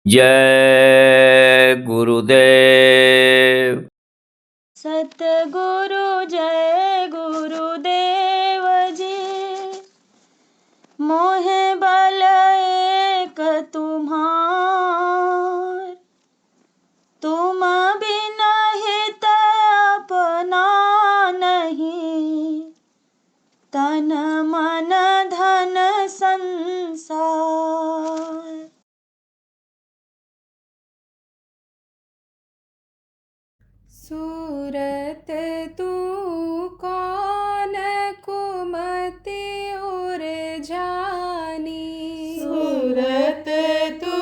जय गुरुदेव। सतगुरु जय गुरुदेव जी, मोह बल एक तुम्हार, तुम बिन हित अपना नहीं, तन मन धन संसार। सूरत तू कौन कुमति उरझानी, सूरत तू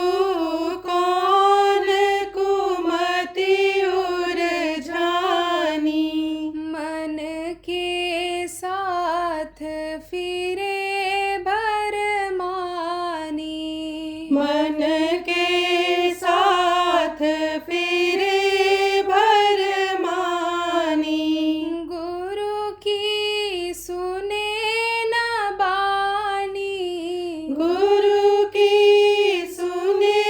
कौन कुमति उरझानी, मन के साथ फिरे भरमानी, मन के साथ फिरे भरमानी, गुरु की सुने न बानी, गुरु की सुने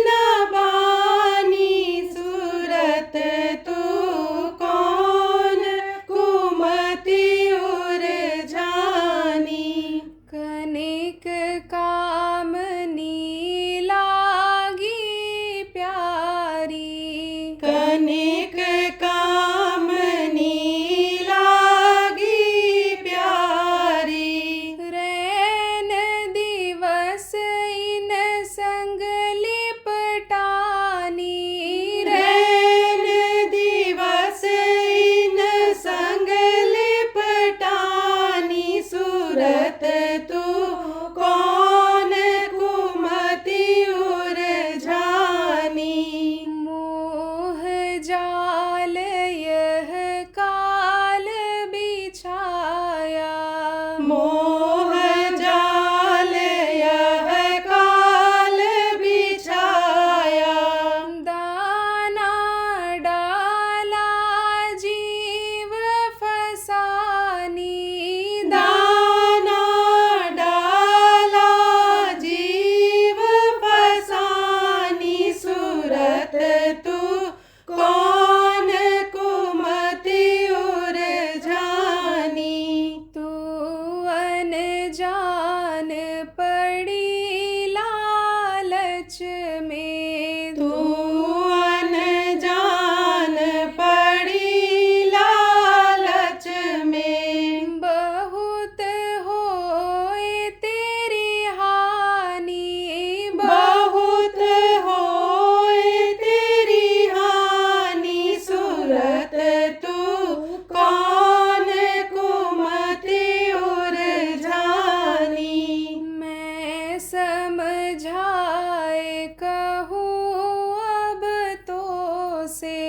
न बानी, सूरत तू कौन कुमति उरझानी, कनिक कामनी लागी प्यारी, कनिक कामनी लागी प्यारी, रैन दिवस इन संग लिपटानी, रैन दिवस इन संग लिपटानी, सूरत तू कौन कुमति उरझानी, मोह जाल यह काल बिछाया, मोह जाल यह काल बिछाया, दाना डाला जीव फसानी, दाना डाला जीव फसानी, सूरत तू कौन कुमति उरझानी, तू अनजान पड़ी लालच में, तू अनजान पड़ी लालच में, बहुत होए तेरी हानि, बहुत होए तेरी हानि, सूरत तू कौन कुमति उरझानी, मैं समझाए कहूँ अब तो से,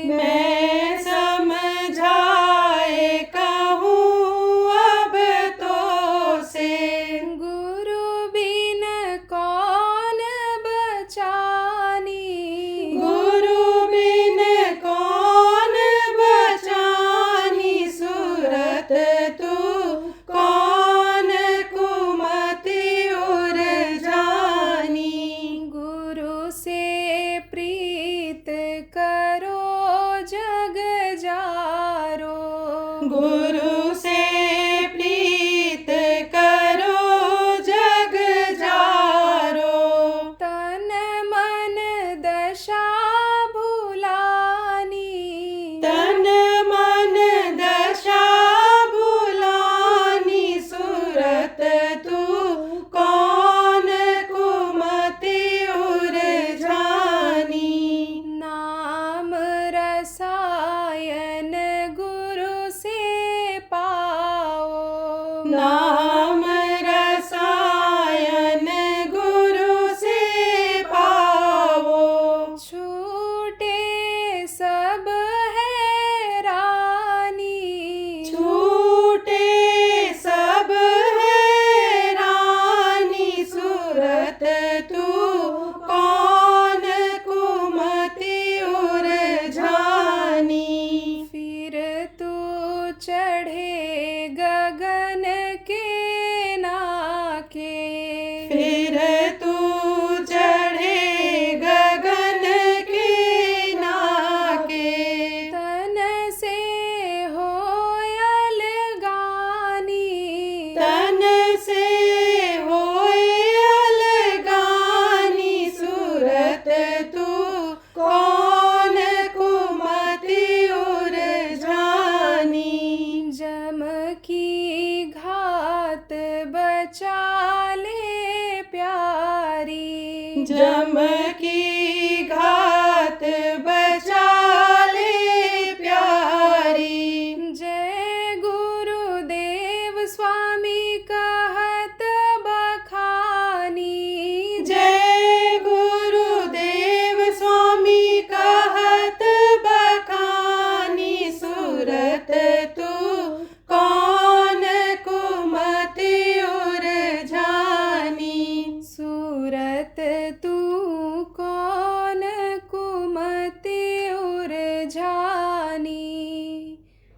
मैं समझाए कहूँ अब तो से, गुरु बिन कौन बचानी, गुरु बिन कौन बचानी, सूरत तू कौन कुमति उरझानी, गुरु से प्रीत करो जग जारो, गुरु से प्रीत करो जग जारो, तन मन दशा भुलानी, तन मन दशा भुलानी, सूरत तू कौन कुमति उरझानी, नाम रसायन गुरु से पाओ, नाम रसायन गुरु से पाओ, छूटे सब हैरानी, छूटे सब हैरानी, सूरत तू कौन कुमति उरझानी, फिर तू चढ़े गगन के घात बचा ले प्यारी। जम की घात बचा ले प्यारी। जय गुरुदेव स्वामी कहत बखानी। जय गुरुदेव स्वामी कहत बखानी। सूरत तू कौन कुमति उरझानी। सूरत तू कौन कुमति उरझानी।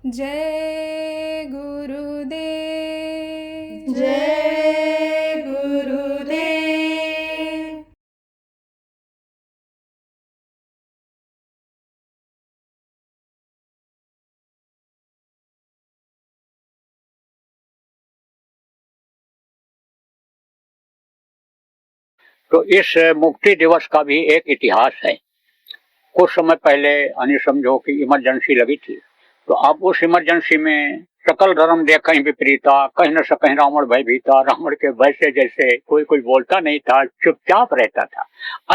जय गुरुदेव। जय गुरुदेव। तो इस मुक्ति दिवस का भी एक इतिहास है। कुछ समय पहले यानी समझो कि इमरजेंसी लगी थी, तो अब उस इमरजेंसी में सकल धर्म देख कहीं विपरीता, कहीं न सकहीं रावण भयभीता। रावण के भय से जैसे कोई कुछ बोलता नहीं था, चुपचाप रहता था।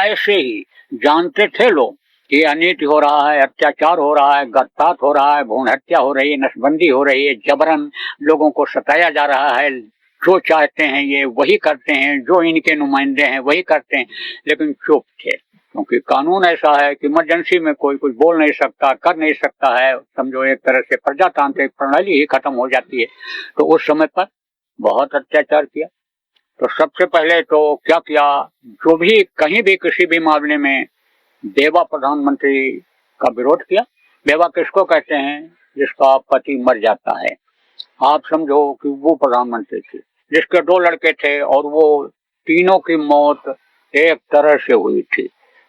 ऐसे ही जानते थे लोग कि अनीति हो रहा है, अत्याचार हो रहा है, गत्तात हो रहा है, भ्रूण हत्या हो रही है, नसबंदी हो रही है, जबरन लोगों को सताया जा रहा है। जो चाहते हैं ये वही करते हैं, जो इनके नुमाइंदे हैं वही करते हैं, लेकिन चुप थे। क्योंकि कानून ऐसा है कि इमरजेंसी में कोई कुछ बोल नहीं सकता, कर नहीं सकता है। समझो एक तरह से प्रजातांत्रिक प्रणाली ही खत्म हो जाती है। तो उस समय पर बहुत अत्याचार किया। तो सबसे पहले तो क्या किया, जो भी कहीं भी किसी भी मामले में बेवा प्रधानमंत्री का विरोध किया। बेवा किसको कहते हैं, जिसका पति मर जाता है। आप समझो कि वो प्रधानमंत्री थी जिसके 2 लड़के थे और वो तीनों की मौत एक तरह से हुई थी।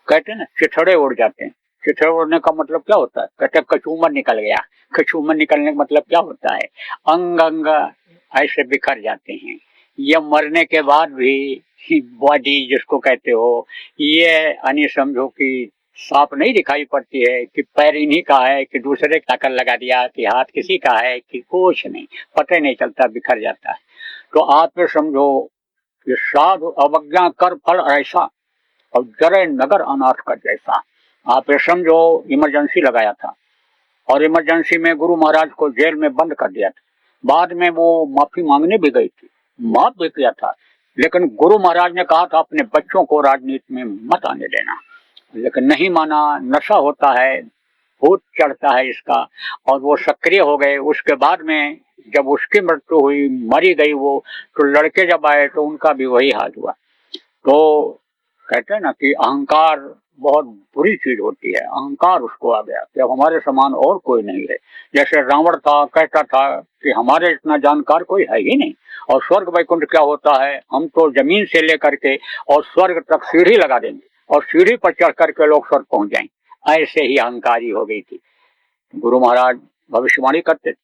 कहते हैं ना चिथड़े उड़ जाते हैं। चिथड़े उड़ने का मतलब क्या होता है, कहते कचूमर निकल गया। कचूमर निकलने का मतलब क्या होता है, अंग अंग ऐसे बिखर जाते हैं। ये मरने के बाद भी बॉडी जिसको कहते हो, ये यानी समझो कि साफ नहीं दिखाई पड़ती है कि पैर इन्हीं का है कि दूसरे का कर लगा दिया, कि हाथ किसी का है कि कुछ नहीं, पता ही नहीं चलता, बिखर जाता है। तो आप ये समझो कि साधु अवज्ञा कर फल ऐसा और जरे नगर अनाथ का जैसा। आप ये समझो इमरजेंसी लगाया था और इमरजेंसी में गुरु महाराज को जेल में बंद कर दिया था। बाद में वो माफी मांगने भी गई थी, माफ भी किया था, लेकिन गुरु महाराज ने कहा था अपने बच्चों को राजनीति में मत आने देना, लेकिन नहीं माना। नशा होता है, भूत चढ़ता है इसका, और वो सक्रिय हो गए। उसके बाद में जब उसकी मृत्यु हुई, मरी गई वो, तो लड़के जब आए तो उनका भी वही हाल हुआ। तो कहते हैं ना कि अहंकार बहुत बुरी चीज होती है। अहंकार उसको आ गया कि अब हमारे समान और कोई नहीं है। जैसे रावण था, कहता था कि हमारे इतना जानकार कोई है ही नहीं, और स्वर्ग वैकुंठ क्या होता है, हम तो जमीन से लेकर के और स्वर्ग तक सीढ़ी लगा देंगे और सीढ़ी पर चढ़ करके लोग स्वर्ग पहुंच जाएंगे। ऐसे ही अहंकारी हो गई थी। गुरु महाराज भविष्यवाणी करते थे।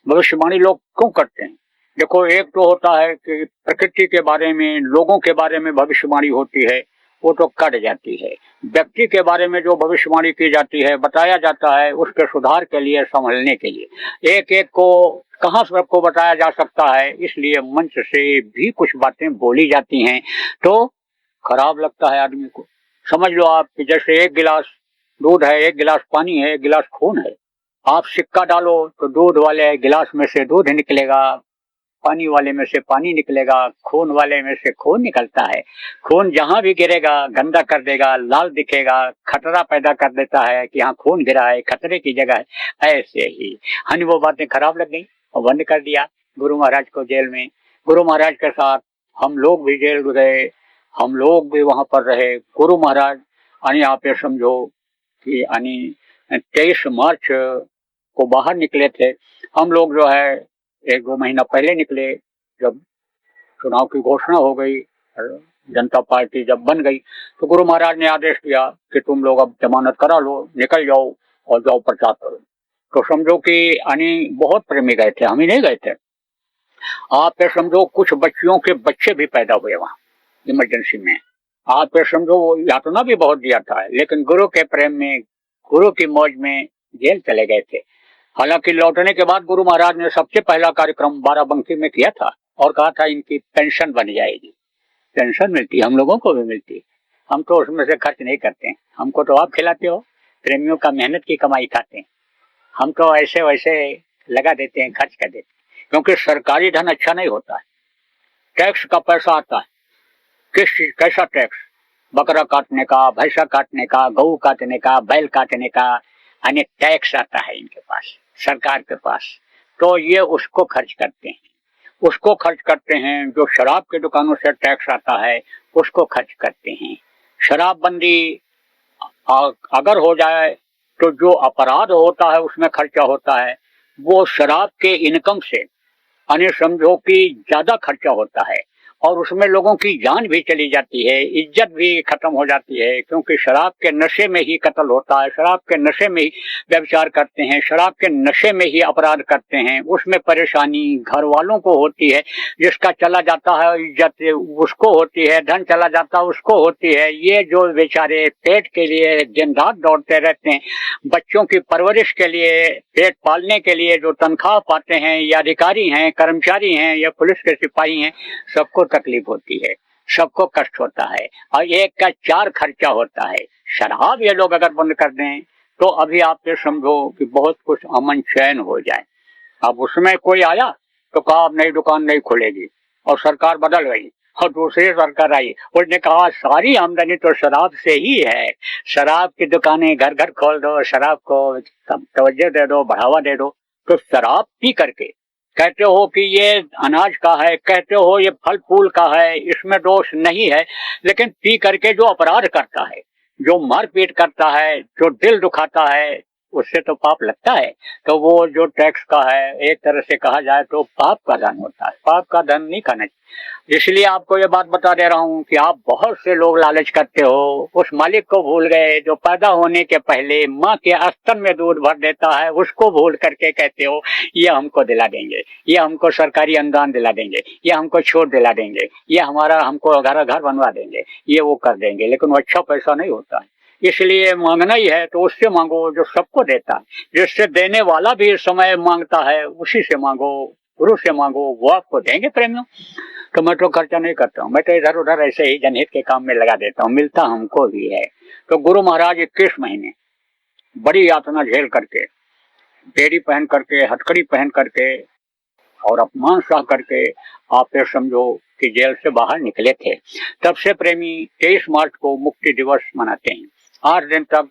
भविष्यवाणी लोग क्यों करते हैं, देखो एक तो होता है कि प्रकृति के बारे में, लोगों के बारे में भविष्यवाणी होती है, वो तो कट जाती है। व्यक्ति के बारे में जो भविष्यवाणी की जाती है, बताया जाता है उसके सुधार के लिए, संभलने के लिए। एक एक को कहाँ सबको बताया जा सकता है, इसलिए मंच से भी कुछ बातें बोली जाती हैं तो खराब लगता है आदमी को। समझ लो आप कि जैसे 1 गिलास दूध है, 1 गिलास पानी है, 1 गिलास खून है। आप सिक्का डालो तो दूध वाले गिलास में से दूध निकलेगा, पानी वाले में से पानी निकलेगा, खून वाले में से खून निकलता है। खून जहां भी गिरेगा गंदा कर देगा, लाल दिखेगा, खतरा पैदा कर देता है कि यहाँ खून गिरा है, खतरे की जगह है। ऐसे ही हनी वो बातें खराब लग गई और बंद कर दिया गुरु महाराज को जेल में। गुरु महाराज के साथ हम लोग भी जेल गए, हम लोग भी वहां पर रहे। गुरु महाराज यानी आप ये समझो कि यानी 23 मार्च को बाहर निकले थे। हम लोग जो है 1-2 महीना पहले निकले, जब चुनाव की घोषणा हो गई, जनता पार्टी जब बन गई, तो गुरु महाराज ने आदेश दिया कि तुम लोग अब जमानत करा लो, निकल जाओ और जाओ प्रचार करो। तो समझो कि यानी बहुत प्रेमी गए थे, हम ही नहीं गए थे। आप ये समझो कुछ बच्चियों के बच्चे भी पैदा हुए वहां इमरजेंसी में। आप ये समझो यातना भी बहुत दिया था, लेकिन गुरु के प्रेम में, गुरु की मौज में जेल चले गए थे। हालांकि लौटने के बाद गुरु महाराज ने सबसे पहला कार्यक्रम बाराबंकी में किया था और कहा था इनकी पेंशन बन जाएगी। पेंशन मिलती, हम लोगों को भी मिलती, हम तो उसमें से खर्च नहीं करते, हमको तो आप खिलाते हो, प्रेमियों का मेहनत की कमाई खाते हैं, हम तो ऐसे वैसे लगा देते हैं, खर्च कर देते हैं, क्योंकि सरकारी धन अच्छा नहीं होता है। टैक्स का पैसा आता है, कैसा टैक्स? बकरा काटने का, भैंसा काटने का, गऊ काटने का, बैल काटने का, यानी टैक्स आता है इनके पास, सरकार के पास। तो ये उसको खर्च करते हैं, उसको खर्च करते हैं। जो शराब की दुकानों से टैक्स आता है उसको खर्च करते हैं। शराबबंदी अगर हो जाए तो जो अपराध होता है उसमें खर्चा होता है, वो शराब के इनकम से यानी समझो कि ज्यादा खर्चा होता है, और उसमें लोगों की जान भी चली जाती है, इज्जत भी खत्म हो जाती है, क्योंकि शराब के नशे में ही कत्ल होता है, शराब के नशे में ही व्यभिचार करते हैं, शराब के नशे में ही अपराध करते हैं। उसमें परेशानी घर वालों को होती है, जिसका चला जाता है इज्जत उसको होती है, धन चला जाता है उसको होती है। ये जो बेचारे पेट के लिए दिन रात दौड़ते रहते हैं, बच्चों की परवरिश के लिए, पेट पालने के लिए जो तनख्वाह पाते हैं, या अधिकारी हैं, कर्मचारी हैं, या पुलिस के सिपाही हैं, सबको तकलीफ होती है, सबको कष्ट होता है, और एक का 4 खर्चा होता है। शराब ये लोग अगर बंद कर दें तो अभी आप ये समझो कि बहुत कुछ अमन चैन हो जाए। अब उसमें कोई आया तो कहा अब नई दुकान नहीं खुलेगी, और सरकार बदल गई और दूसरी सरकार आई, उसने कहा सारी आमदनी तो शराब से ही है, शराब की दुकानें घर घर खोल दो, शराब को तवज्जो दे दो, बढ़ावा दे दो। तो शराब पी करके कहते हो कि ये अनाज का है, कहते हो ये फल फूल का है, इसमें दोष नहीं है, लेकिन पी करके जो अपराध करता है, जो मारपीट करता है, जो दिल दुखाता है, उससे तो पाप लगता है। तो वो जो टैक्स का है, एक तरह से कहा जाए तो पाप का धन होता है, पाप का धन नहीं खाना चाहिए। इसलिए आपको ये बात बता दे रहा हूँ कि आप बहुत से लोग लालच करते हो, उस मालिक को भूल गए जो पैदा होने के पहले माँ के स्तन में दूध भर देता है, उसको भूल करके कहते हो ये हमको दिला देंगे, ये हमको सरकारी अनुदान दिला देंगे, ये हमको छूट दिला देंगे, ये हमारा हमको घर बनवा देंगे, ये वो कर देंगे, लेकिन वो अच्छा पैसा नहीं होता है। इसलिए मांगना ही है तो उससे मांगो जो सबको देता है, जिससे देने वाला भी इस समय मांगता है, उसी से मांगो, गुरु से मांगो, वो आपको देंगे प्रेमियों। तो मैं तो खर्चा नहीं करता हूँ, मैं तो इधर उधर ऐसे ही जनहित के काम में लगा देता हूँ, मिलता हमको भी है। तो गुरु महाराज 21 महीने बड़ी यातना झेल करके, बेड़ी पहन करके, हथकड़ी पहन करके और अपमान सह करके आप ये समझो कि जेल से बाहर निकले थे। तब से प्रेमी 23 मार्च को मुक्ति दिवस मनाते हैं। 8 दिन तक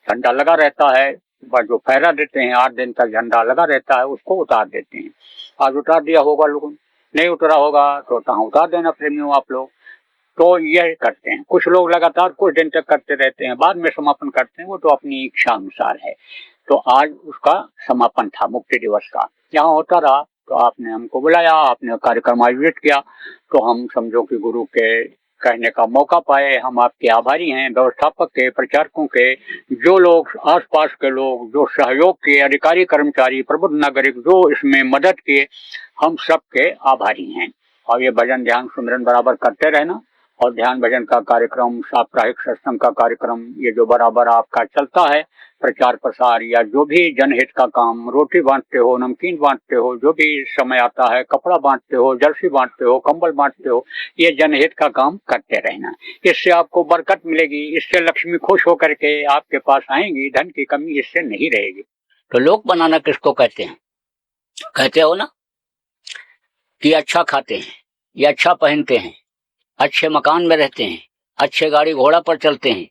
झंडा लगा रहता है, जो फहरा देते हैं 8 दिन तक झंडा लगा रहता है, उसको उतार देते हैं। आज उतार दिया होगा लोगों ने, नहीं उतरा होगा तो कहाँ उतार देना प्रेमियों आप लोग। तो ये करते हैं, कुछ लोग लगातार कुछ दिन तक करते रहते हैं, बाद में समापन करते हैं, वो तो अपनी इच्छा अनुसार है। तो आज उसका समापन था मुक्ति दिवस का, यहाँ होता रहा। तो आपने हमको बुलाया, आपने कार्यक्रम आयोजित किया, तो हम समझो कि गुरु के कहने का मौका पाए। हम आपके आभारी हैं, व्यवस्थापक के, प्रचारकों के, जो लोग आसपास के लोग जो सहयोग किए, अधिकारी कर्मचारी, प्रबुद्ध नागरिक जो इसमें मदद किए, हम सबके आभारी हैं। और ये भजन ध्यान सुमिरन बराबर करते रहना, और ध्यान भजन का कार्यक्रम, साप्ताहिक सत्संग का कार्यक्रम, ये जो बराबर आपका चलता है, प्रचार प्रसार या जो भी जनहित का काम, रोटी बांटते हो, नमकीन बांटते हो, जो भी समय आता है, कपड़ा बांटते हो, जर्सी बांटते हो, कंबल बांटते हो, ये जनहित का काम करते रहना। इससे आपको बरकत मिलेगी, इससे लक्ष्मी खुश होकर के आपके पास आएंगी, धन की कमी इससे नहीं रहेगी। तो लोक बनाना किसको कहते हैं? कहते हो ना कि अच्छा खाते हैं, या अच्छा पहनते हैं, अच्छे मकान में रहते हैं, अच्छे गाड़ी घोड़ा पर चलते हैं,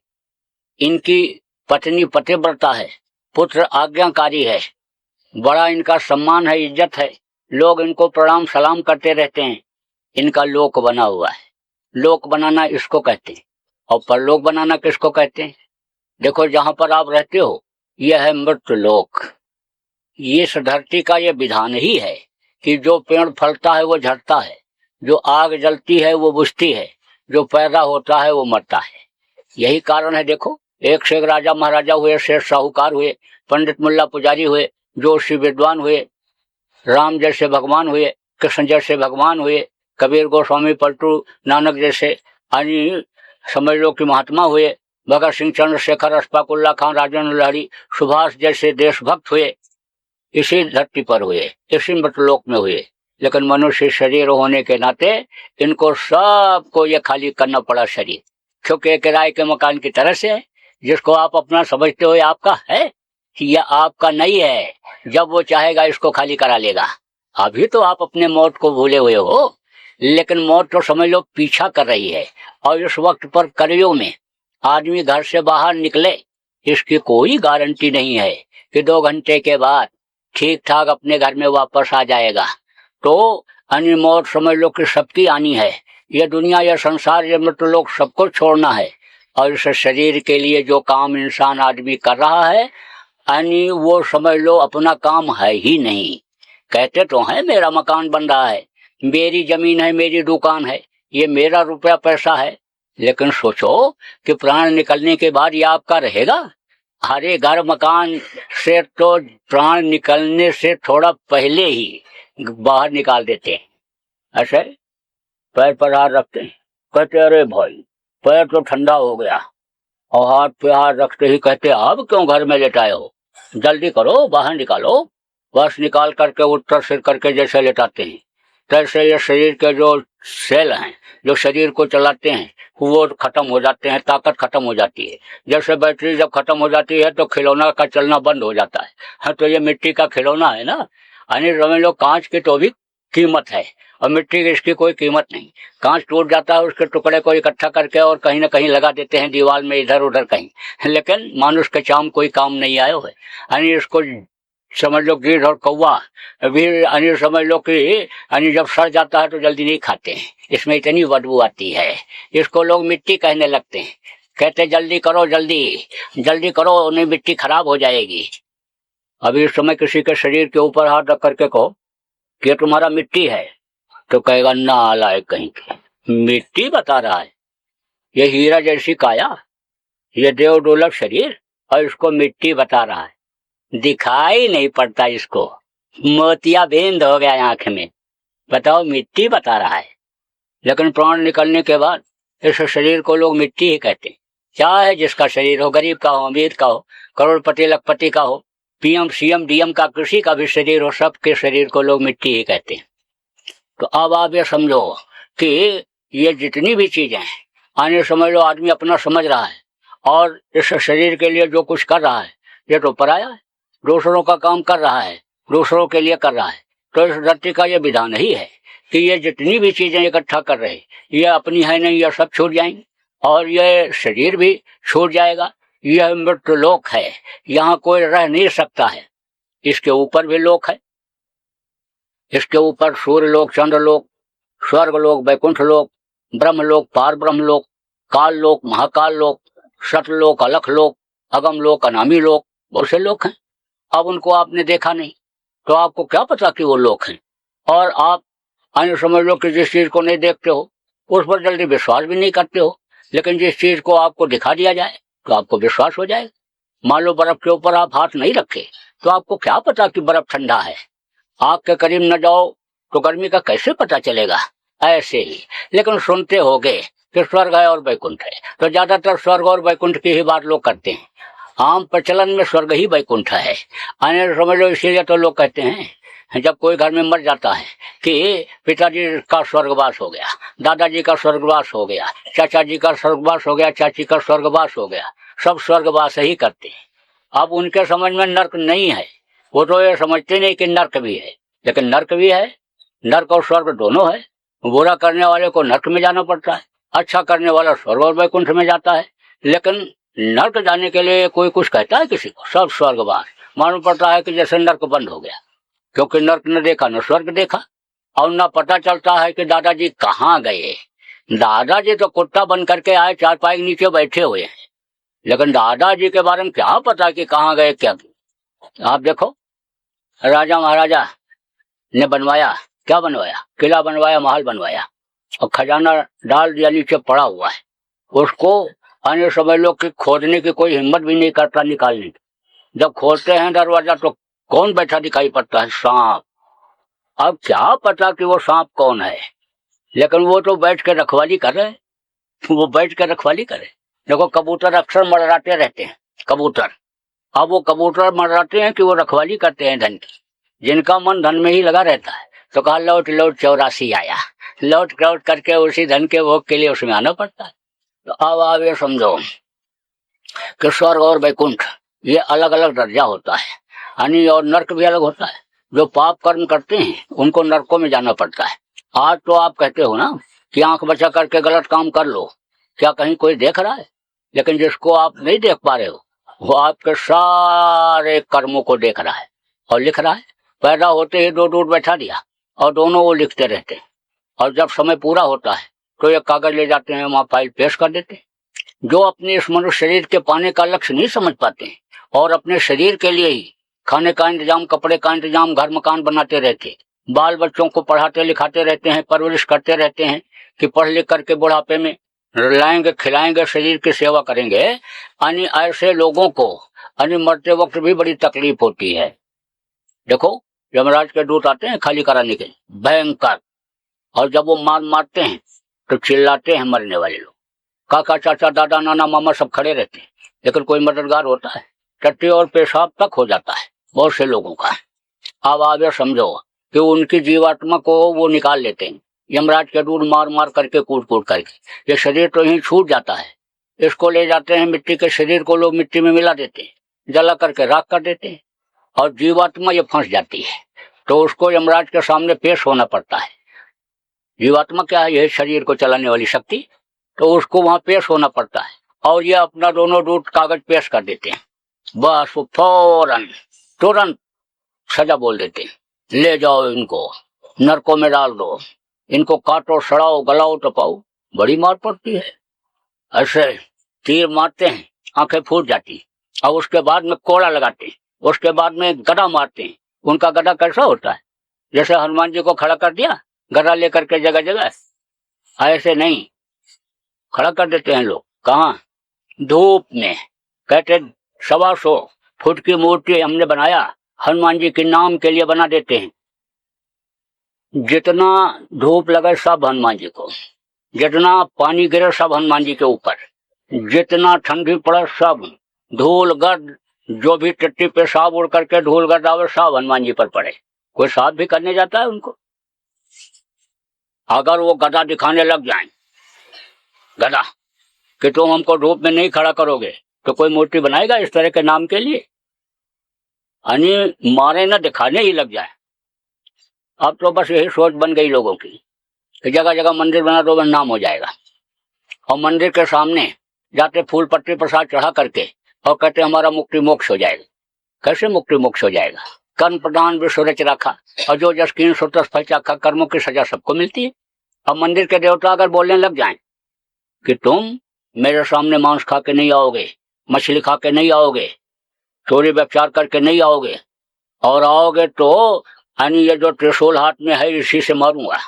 इनकी पत्नी पतिव्रता है, पुत्र आज्ञाकारी है, बड़ा इनका सम्मान है, इज्जत है, लोग इनको प्रणाम सलाम करते रहते हैं, इनका लोक बना हुआ है। लोक बनाना इसको कहते हैं। और परलोक बनाना किसको कहते हैं? देखो जहां पर आप रहते हो यह है मृत्यु लोक। ये इस धरती का ये विधान ही है कि जो पेड़ फलता है वो झड़ता है, जो आग जलती है वो बुझती है, जो पैदा होता है वो मरता है। यही कारण है। देखो एक से एक राजा महाराजा हुए, शेष साहूकार हुए, पंडित मुल्ला पुजारी हुए, जोशी विद्वान हुए, राम जैसे भगवान हुए, कृष्ण जैसे भगवान हुए, कबीर गोस्वामी पलटू नानक जैसे यानी समझ लो कि महात्मा हुए, भगत सिंह, चंद्रशेखर, अशफाकुल्ला खान, राजेंद्र लहरी, सुभाष जैसे देशभक्त हुए। इसी धरती पर हुए, इसी मृतलोक में हुए, लेकिन मनुष्य शरीर होने के नाते इनको सबको ये खाली करना पड़ा शरीर, क्योंकि किराए के मकान की तरह से है। जिसको आप अपना समझते हो आपका है, यह आपका नहीं है। जब वो चाहेगा इसको खाली करा लेगा। अभी तो आप अपने मौत को भूले हुए हो, लेकिन मौत तो समझ लो पीछा कर रही है। और इस वक्त पर कलयुग में आदमी घर से बाहर निकले, इसकी कोई गारंटी नहीं है कि 2 घंटे के बाद ठीक ठाक अपने घर में वापस आ जाएगा। तो अन्य मौत समझ लो कि सबकी आनी है। यह दुनिया, यह संसार, यह मृतलोक सबको छोड़ना है। और इस शरीर के लिए जो काम इंसान आदमी कर रहा है, यानी वो समझ लो अपना काम है ही नहीं। कहते तो हैं मेरा मकान बन रहा है, मेरी जमीन है, मेरी दुकान है, ये मेरा रुपया पैसा है, लेकिन सोचो कि प्राण निकलने के बाद ये आपका रहेगा। हरे घर मकान से तो प्राण निकलने से थोड़ा पहले ही बाहर निकाल देते हैं। ऐसे पैर पर हाथ रखते हैं, कहते अरे भाई पैर तो ठंडा हो गया, और हाथ पे हाथ रखते ही कहते अब क्यों घर में लेटाए हो, जल्दी करो बाहर निकालो। बस निकाल करके उत्तर सिर करके जैसे लेटाते हैं, तैसे ये शरीर के जो सेल हैं जो शरीर को चलाते हैं वो खत्म हो जाते हैं, ताकत खत्म हो जाती है। जैसे बैटरी जब खत्म हो जाती है तो खिलौना का चलना बंद हो जाता है। हाँ, तो ये मिट्टी का खिलौना है ना, यानी समझ लो कांच की तो भी कीमत है और मिट्टी की इसकी कोई कीमत नहीं। कांच टूट जाता है, उसके टुकड़े को इकट्ठा करके और कहीं ना कहीं लगा देते हैं दीवार में, इधर उधर कहीं, लेकिन मानुष के चाम कोई काम नहीं आयो है। यानी इसको समझ लो गिद्ध और कौवा भी यानी समझ लो कि यानी जब सड़ जाता है तो जल्दी नहीं खाते हैं, इसमें इतनी बदबू आती है। इसको लोग मिट्टी कहने लगते हैं, कहते जल्दी करो, जल्दी जल्दी करो, नहीं मिट्टी खराब हो जाएगी। अभी इस समय किसी के शरीर के ऊपर हाथ रख करके कहो कि तुम्हारा मिट्टी है, तो कहेगा ना लायक कहीं की, मिट्टी बता रहा है। ये हीरा जैसी काया, ये देव डोलक शरीर, और इसको मिट्टी बता रहा है। दिखाई नहीं पड़ता इसको, मोतिया बेंद हो गया आंख में, बताओ मिट्टी बता रहा है। लेकिन प्राण निकलने के बाद इस शरीर को लोग मिट्टी ही कहते हैं। चाहे जिसका शरीर हो, गरीब का हो, अमीर का हो, करोड़पति लखपति का हो, पीएम सीएम डीएम का, किसी का भी शरीर हो, सबके शरीर को लोग मिट्टी ही कहते हैं। तो अब आप ये समझो कि ये जितनी भी चीजें हैं, आने समझ लो आदमी अपना समझ रहा है, और इस शरीर के लिए जो कुछ कर रहा है ये तो पराया है, दूसरों का काम कर रहा है, दूसरों के लिए कर रहा है। तो इस धरती का ये विधान ही है कि ये जितनी भी चीजें इकट्ठा कर रहे हैं ये अपनी है नहीं, ये सब छूट जाएंगी, और ये शरीर भी छूट जाएगा। यह मृतलोक है, यहाँ कोई रह नहीं सकता है। इसके ऊपर भी लोक है, इसके ऊपर सूर्य लोक, चंद्र लोक, स्वर्ग लोक, वैकुंठ लोक, ब्रह्म लोक, पार ब्रह्म लोक, काल लोक, महाकाल लोक, सतलोक, अलख लोक, अगम लोक, अनामी लोक, बहुत से लोक हैं। अब उनको आपने देखा नहीं तो आपको क्या पता कि वो लोक हैं। और आप अन्य समझ लो कि जिस चीज को नहीं देखते हो उस पर जल्दी विश्वास भी नहीं करते हो, लेकिन जिस चीज को आपको दिखा दिया जाए तो आपको विश्वास हो जाएगा। मान लो बर्फ के ऊपर आप हाथ नहीं रखे तो आपको क्या पता कि बर्फ ठंडा है। आग के करीब न जाओ तो गर्मी का कैसे पता चलेगा। ऐसे ही लेकिन सुनते होगे कि स्वर्ग है और वैकुंठ है, तो ज्यादातर स्वर्ग और वैकुंठ की ही बात लोग करते हैं। आम प्रचलन में स्वर्ग ही वैकुंठ है, आने समझ लो। इसीलिए तो लोग कहते हैं जब कोई घर में मर जाता है कि पिताजी का स्वर्गवास हो गया, दादाजी का स्वर्गवास हो गया, चाचा जी का स्वर्गवास हो गया, चाची का स्वर्गवास हो गया, सब स्वर्गवास ही करते हैं। अब उनके समझ में नर्क नहीं है, वो तो ये समझते नहीं कि नर्क भी है, लेकिन नर्क भी है। नर्क और स्वर्ग दोनों है। बुरा करने वाले को नर्क में जाना पड़ता है, अच्छा करने वाला स्वर्ग और वैकुंठ में जाता है। लेकिन नर्क जाने के लिए कोई कुछ कहता है किसी को? सब स्वर्गवास। मालूम पड़ता है कि जैसे नर्क बंद हो गया, क्योंकि नर्क न देखा न स्वर्ग देखा, और न पता चलता है कि दादाजी कहाँ गए। दादाजी तो कुत्ता बन करके आए, चारपाई के नीचे बैठे हुए हैं, लेकिन दादाजी के बारे में क्या पता कि कहाँ गए क्या। आप देखो राजा महाराजा ने बनवाया, क्या बनवाया? किला बनवाया, महल बनवाया, और खजाना डाल दिया नीचे पड़ा हुआ है। उसको अन्य समझ लो कि खोदने की कोई हिम्मत भी नहीं करता निकालने की। जब खोलते हैं दरवाजा तो कौन बैठा दिखाई पड़ता है? सांप। अब क्या पता कि वो सांप कौन है, लेकिन वो तो बैठ के रखवाली कर रहे हैं, वो बैठ के रखवाली करे। देखो कबूतर अक्सर मरराते रहते हैं, कबूतर। अब वो कबूतर मरराते हैं कि वो रखवाली करते हैं धन की। जिनका मन धन में ही लगा रहता है, तो कहा लौट लौट 84 आया, लौट लौट करके उसी धन के भोग के लिए उसमें आना पड़ता है। तो अब आप ये समझो कि स्वर्ग और वैकुंठ ये अलग अलग दर्जा होता है, यानी और नर्क भी अलग होता है। जो पाप कर्म करते हैं उनको नरकों में जाना पड़ता है। आज तो आप कहते हो ना कि आंख बचा करके गलत काम कर लो, क्या कहीं कोई देख रहा है? लेकिन जिसको आप नहीं देख पा रहे हो वो आपके सारे कर्मों को देख रहा है और लिख रहा है। पैदा होते ही दो दूध बैठा दिया और दोनों वो लिखते रहते हैं, और जब समय पूरा होता है तो ये कागज ले जाते हैं, वहां फाइल पेश कर देते हैं। जो अपने इस मनुष्य शरीर के पाने का लक्ष्य नहीं समझ पाते हैं और अपने शरीर के लिए ही खाने का इंतजाम, कपड़े का इंतजाम, घर मकान बनाते रहते, बाल बच्चों को पढ़ाते लिखाते रहते हैं, परवरिश करते रहते हैं कि पढ़ लिख करके बुढ़ापे में लाएंगे, खिलाएंगे, शरीर की सेवा करेंगे। यानी ऐसे लोगों को यानी मरते वक्त भी बड़ी तकलीफ होती है। देखो यमराज के दूत आते हैं खाली कराने के, भयंकर, और जब वो मारते हैं तो चिल्लाते हैं मरने वाले लोग। काका, चाचा, दादा, नाना, मामा सब खड़े रहते हैं, लेकिन कोई मददगार होता है? टट्टी और पेशाब तक हो जाता है बहुत से लोगों का। अब आप ये समझो कि उनकी जीवात्मा को वो निकाल लेते हैं, यमराज के दूध मार मार करके, कूट कूट करके। ये शरीर तो यहीं छूट जाता है, इसको ले जाते हैं, मिट्टी के शरीर को लोग मिट्टी में मिला देते हैं, जला करके राख कर देते हैं, और जीवात्मा ये फंस जाती है तो उसको यमराज के सामने पेश होना पड़ता है। जीवात्मा क्या है? यह शरीर को चलाने वाली शक्ति, तो उसको वहां पेश होना पड़ता है, और ये अपना दोनों दूध कागज पेश कर देते हैं। बस वो फौरन तुरंत सजा बोल देते हैं, ले जाओ इनको, नरकों में डाल दो, इनको काटो, सड़ाओ, गलाओ, टपाओ। बड़ी मार पड़ती है। ऐसे तीर मारते हैं, आंखें फूट जाती, और उसके बाद में कोड़ा लगाते हैं, उसके बाद में गदा मारते हैं। उनका गदा कैसा होता है? जैसे हनुमान जी को खड़ा कर दिया गदा लेकर के जगह जगह, ऐसे नहीं, खड़ा कर देते हैं लोग। कहाँ? धूप में। कहते 125 फुट की मूर्ति हमने बनाया, हनुमान जी के नाम के लिए बना देते हैं। जितना धूप लगे सब हनुमान जी को, जितना पानी गिरे सब हनुमान जी के ऊपर, जितना ठंडी पड़े सब, धूल गर्द जो भी टट्टी पेशाब उड़ करके धूल गर्द आवे सब हनुमान जी पर पड़े। कोई साथ भी करने जाता है उनको? अगर वो गदा दिखाने लग जाए, गदा कि तुम हमको धूप में नहीं खड़ा करोगे, तो कोई मूर्ति बनाएगा इस तरह के नाम के लिए? यानी मारे न दिखाने ही लग जाए। अब तो बस यही सोच बन गई लोगों की कि जगह जगह मंदिर बना दो, नाम हो जाएगा, और मंदिर के सामने जाते फूल पत्ती प्रसाद चढ़ा करके और कहते हमारा मुक्ति मोक्ष हो जाएगा। कैसे मुक्ति मोक्ष हो जाएगा? कर्म प्रदान विश्व रच रखा, और जो जस कीन सो तस फल चाखा, कर्मों की सजा सबको मिलती है। अब मंदिर के देवता अगर बोलने लग जाएं कि तुम मेरे सामने मांस खा के नहीं आओगे, मछली खा के नहीं आओगे, चोरी व्यभिचार करके नहीं आओगे, और आओगे तो यानी ये जो त्रिशूल हाथ में है इसी से मारूंगा,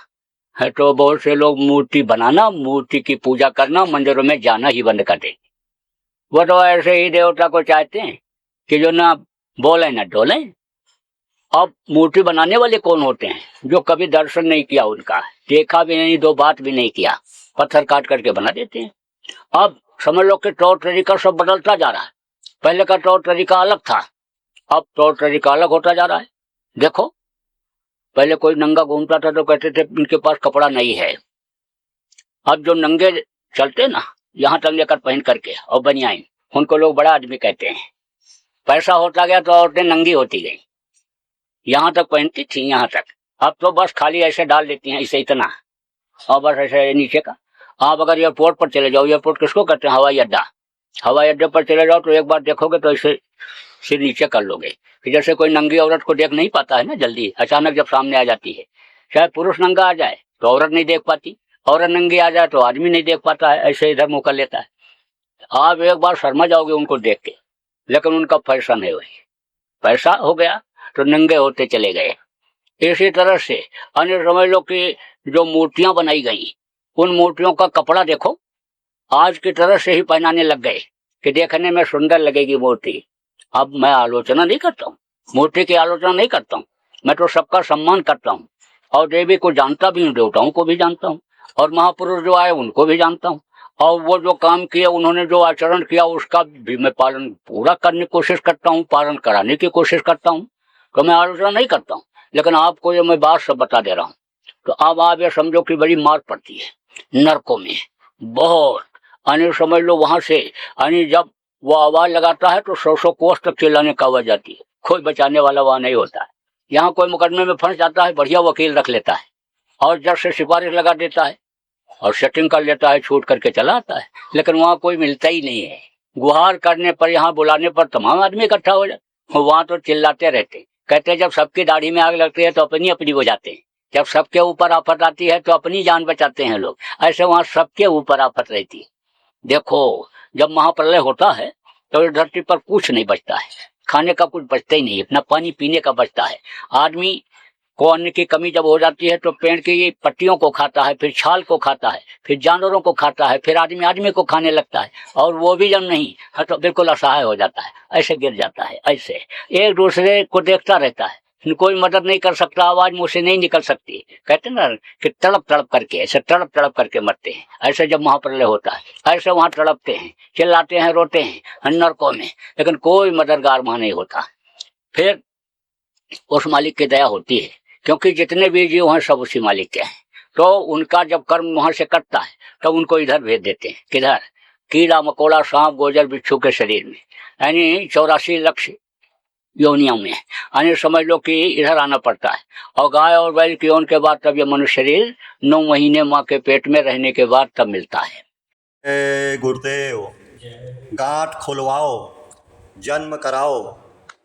है, तो बहुत से लोग मूर्ति बनाना, मूर्ति की पूजा करना, मंदिरों में जाना ही बंद कर देंगे। वो तो ऐसे ही देवता को चाहते हैं कि जो ना बोले ना डोले। अब मूर्ति बनाने वाले कौन होते हैं? जो कभी दर्शन नहीं किया, उनका देखा भी नहीं, दो बात भी नहीं किया, पत्थर काट करके बना देते हैं। अब समझ लो कि तौर तरीका सब बदलता जा रहा है। पहले का तौर तरीका अलग था, अब तौर तरीका अलग होता जा रहा है। देखो पहले कोई नंगा घूमता था तो कहते थे इनके पास कपड़ा नहीं है। अब जो नंगे चलते ना यहाँ तक लेकर पहन करके और बनियाइन, उनको लोग बड़ा आदमी कहते हैं। पैसा होता गया तो औरतें नंगी होती गई, यहाँ तक पहनती थी, यहाँ तक। अब तो बस खाली ऐसे डाल देती हैं, इसे इतना, और बस ऐसे नीचे का। आप अगर एयरपोर्ट पर चले जाओ, एयरपोर्ट किसको कहते हैं? हवाई अड्डा। हवाई अड्डे पर चले जाओ तो एक बार देखोगे तो ऐसे सिर नीचे कर लोगे कि जैसे कोई नंगी औरत को देख नहीं पाता है ना जल्दी, अचानक जब सामने आ जाती है। चाहे पुरुष नंगा आ जाए तो औरत नहीं देख पाती, औरत नंगी आ जाए तो आदमी नहीं देख पाता है, ऐसे इधर मुंह कर लेता है। आप एक बार शर्मा जाओगे उनको देख के, लेकिन उनका फैशन है वही, पैसा हो गया तो नंगे होते चले गए। इसी तरह से अन्य समझ लो कि जो मूर्तियां बनाई गई, उन मूर्तियों का कपड़ा देखो, आज की तरह से ही पहनाने लग गए कि देखने में सुंदर लगेगी मूर्ति। अब मैं आलोचना नहीं करता हूँ, मूर्ति की आलोचना नहीं करता हूँ, मैं तो सबका सम्मान करता हूँ, और देवी को जानता भी हूँ, देवताओं को भी जानता हूँ, और महापुरुष जो आए उनको भी जानता हूँ, और वो जो काम किया, उन्होंने जो आचरण किया, उसका भी मैं पालन पूरा करने की कोशिश करता हूँ, पालन कराने की कोशिश करता हूँ। तो मैं आलोचना नहीं करता हूँ, लेकिन आपको ये मैं बात सब बता दे रहा हूँ। तो अब आप ये समझो कि बड़ी मार पड़ती है नरकों में बहुत। यानी समझ लो वहां से यानी जब वो आवाज लगाता है तो 100 कोस तक चिल्लाने का आवाज आती है, कोई बचाने वाला वहां नहीं होता है। यहाँ कोई मुकदमे में फंस जाता है, बढ़िया वकील रख लेता है और जज से सिफारिश लगा देता है और सेटिंग कर लेता है, छूट करके चला आता है। लेकिन वहां कोई मिलता ही नहीं है। गुहार करने पर, यहाँ बुलाने पर तमाम आदमी इकट्ठा हो जाते। वहां तो चिल्लाते रहते, कहते जब सबकी दाढ़ी में आग लगती है तो अपनी अपनी बुझाते हैं, जब सबके ऊपर आफत आती है तो अपनी जान बचाते हैं लोग। ऐसे वहां सबके ऊपर आफत रहती है। देखो जब महाप्रलय होता है तो इस धरती पर कुछ नहीं बचता है, खाने का कुछ बचता ही नहीं, अपना पानी पीने का बचता है। आदमी को अन्न की कमी जब हो जाती है तो पेड़ की पत्तियों को खाता है, फिर छाल को खाता है, फिर जानवरों को खाता है, फिर आदमी आदमी को खाने लगता है, और वो भी जब नहीं है तो बिल्कुल असहाय हो जाता है, ऐसे गिर जाता है। ऐसे एक दूसरे को देखता रहता है, कोई मदद नहीं कर सकता, आवाज मुंह से नहीं निकल सकती। कहते ना कि तड़प तड़प करके, ऐसे तड़प तड़प करके मरते हैं। ऐसे जब महाप्रलय होता है ऐसे वहां तड़पते हैं, चिल्लाते हैं, रोते हैं नरकों में, लेकिन कोई मददगार वहां नहीं होता। फिर उस मालिक की दया होती है, क्योंकि जितने भी जीव हैं सब उसी मालिक के हैं। तो उनका जब कर्म वहां से कटता है तो उनको इधर भेज देते हैं। किधर? कीड़ा मकोड़ा सांप गोजर बिच्छू के शरीर में, यानी 84 लाख योनियों में, यानी समझ लो कि इधर आना पड़ता है। और गाय और बैल की यौन के बाद तब ये मनुष्य शरीर 9 महीने माँ के पेट में रहने के बाद तब मिलता है। गुरुदेव, गांठ खुलवाओ, जन्म कराओ,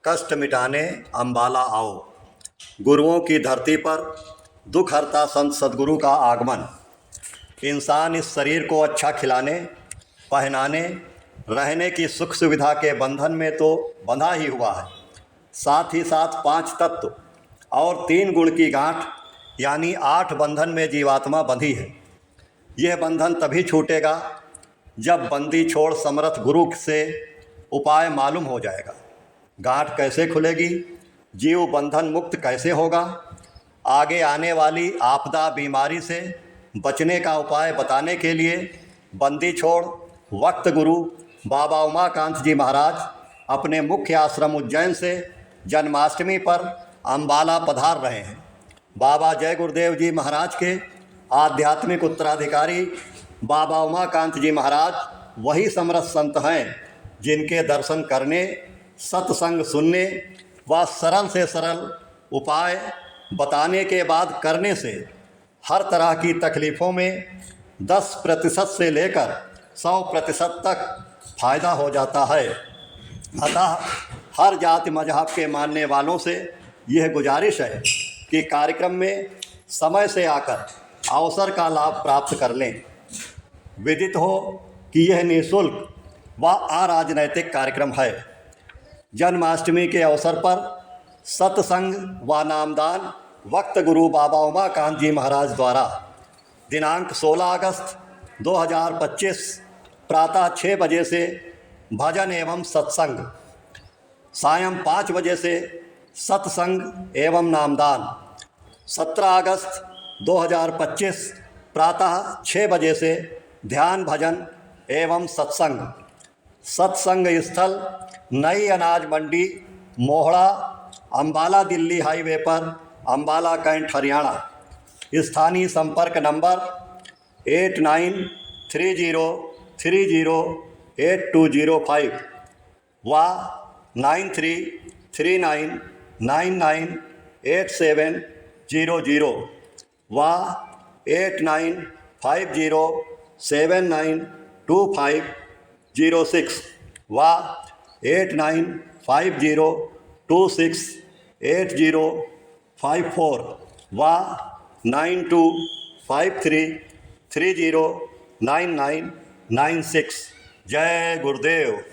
कष्ट मिटाने अम्बाला आओ। गुरुओं की धरती पर दुख हरता संत सदगुरु का आगमन। इंसान इस शरीर को अच्छा खिलाने पहनाने रहने की सुख सुविधा के बंधन में तो बंधा ही हुआ है, साथ ही साथ 5 तत्व और 3 गुण की गांठ यानी 8 बंधन में जीवात्मा बंधी है। यह बंधन तभी छूटेगा जब बंदी छोड़ समर्थ गुरु से उपाय मालूम हो जाएगा। गांठ कैसे खुलेगी, जीव बंधन मुक्त कैसे होगा, आगे आने वाली आपदा बीमारी से बचने का उपाय बताने के लिए बंदी छोड़ वक्त गुरु बाबा उमाकांत जी महाराज अपने मुख्य आश्रम उज्जैन से जन्माष्टमी पर अम्बाला पधार रहे हैं। बाबा जय गुरुदेव जी महाराज के आध्यात्मिक उत्तराधिकारी बाबा उमाकांत जी महाराज वही समर्थ संत हैं जिनके दर्शन करने, सत्संग सुनने व सरल से सरल उपाय बताने के बाद करने से हर तरह की तकलीफ़ों में 10% से लेकर 100% तक फ़ायदा हो जाता है। अतः हर जाति मजहब के मानने वालों से यह गुजारिश है कि कार्यक्रम में समय से आकर अवसर का लाभ प्राप्त कर लें। विदित हो कि यह निःशुल्क व अराजनैतिक कार्यक्रम है। जन्माष्टमी के अवसर पर सत्संग व नामदान वक्त गुरु बाबा उमाकांत जी महाराज द्वारा दिनांक 16 अगस्त 2025 प्रातः 6 बजे से भजन एवं सत्संग, सायं 5 बजे से सत्संग एवं नामदान, 17 अगस्त 2025 प्रातः 6 बजे से ध्यान भजन एवं सत्संग। सत्संग स्थल नई अनाज मंडी मोहड़ा अम्बाला दिल्ली हाईवे पर अम्बाला कैंट हरियाणा। स्थानीय संपर्क नंबर 8930308205 व 9339998700 व 8950792506 व 8950268054 व 9253309996। जय गुरुदेव।